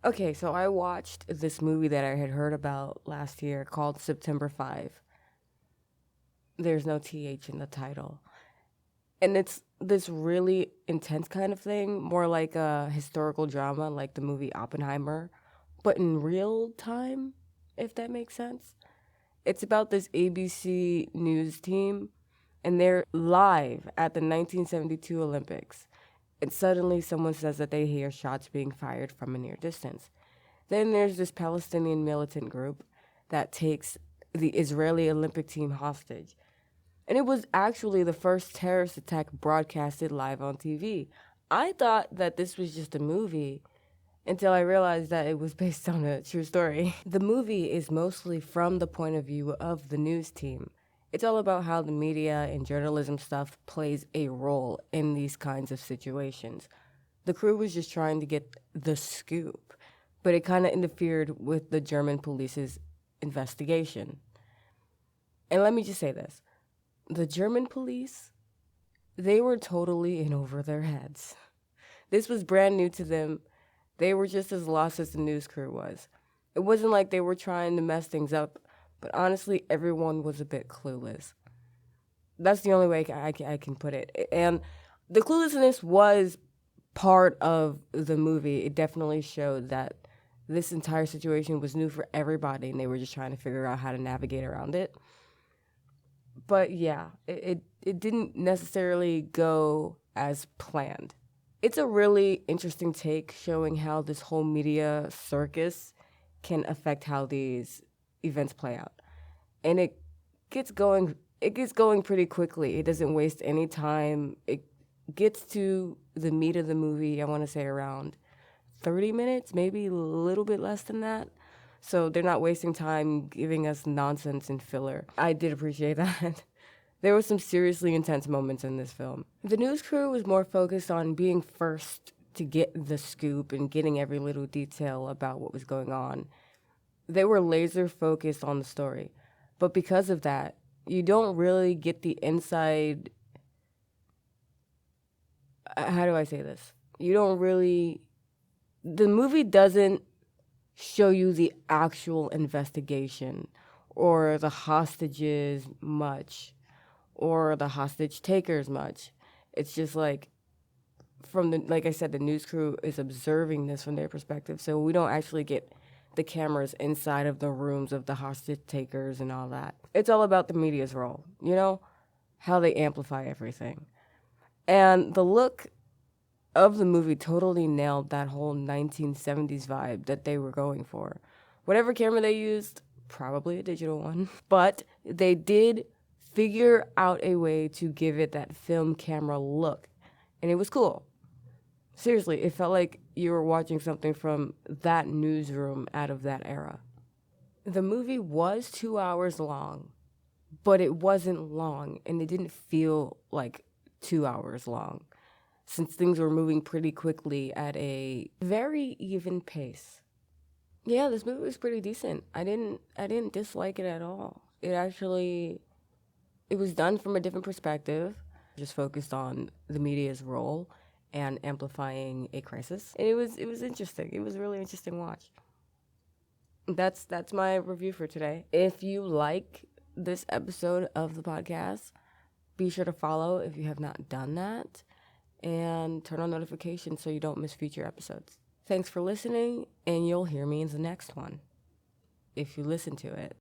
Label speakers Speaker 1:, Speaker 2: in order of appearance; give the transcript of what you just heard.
Speaker 1: Okay, so I watched this movie that I had heard about last year called September 5. There's no TH in the title. And it's this really intense kind of thing, more like a historical drama like the movie Oppenheimer, but in real time, if that makes sense. It's about this ABC News team, and they're live at the 1972 Olympics. And suddenly someone says that they hear shots being fired from a near distance. Then there's this Palestinian militant group that takes the Israeli Olympic team hostage. And it was actually the first terrorist attack broadcasted live on TV. I thought that this was just a movie until I realized that it was based on a true story. The movie is mostly from the point of view of the news team. It's all about how the media and journalism stuff plays a role in these kinds of situations. The crew was just trying to get the scoop, but it kind of interfered with the German police's investigation. And let me just say this. The German police, they were totally in over their heads. This was brand new to them. They were just as lost as the news crew was. It wasn't like they were trying to mess things up, but honestly, everyone was a bit clueless. That's the only way I can put it. And the cluelessness was part of the movie. It definitely showed that this entire situation was new for everybody, and they were just trying to figure out how to navigate around it. But yeah, it didn't necessarily go as planned. It's a really interesting take showing how this whole media circus can affect how these events play out. And gets going it gets going pretty quickly. It doesn't waste any time. It gets to the meat of the movie, I want to say around 30 minutes, maybe a little bit less than that. So they're not wasting time giving us nonsense and filler. I did appreciate that. There were some seriously intense moments in this film. The news crew was more focused on being first to get the scoop and getting every little detail about what was going on. They were laser focused on the story. But because of that, you don't really get the inside. How do I say this? The movie doesn't show you the actual investigation or the hostages much or the hostage takers much. It's just like like I said, the news crew is observing this from their perspective. So we don't actually get the cameras inside of the rooms of the hostage takers and all that. It's all about the media's role, how they amplify everything. And the look of the movie totally nailed that whole 1970s vibe that they were going for. Whatever camera they used, probably a digital one, but they did figure out a way to give it that film camera look, and it was cool. Seriously, it felt like you were watching something from that newsroom out of that era. The movie was 2 hours long, but it wasn't long, and it didn't feel like 2 hours long, since things were moving pretty quickly at a very even pace. Yeah, this movie was pretty decent. I didn't dislike it at all. It was done from a different perspective, just focused on the media's role and amplifying a crisis. And it was interesting. It was a really interesting watch. That's my review for today. If you like this episode of the podcast, be sure to follow if you have not done that, and turn on notifications so you don't miss future episodes. Thanks for listening, and you'll hear me in the next one, if you listen to it.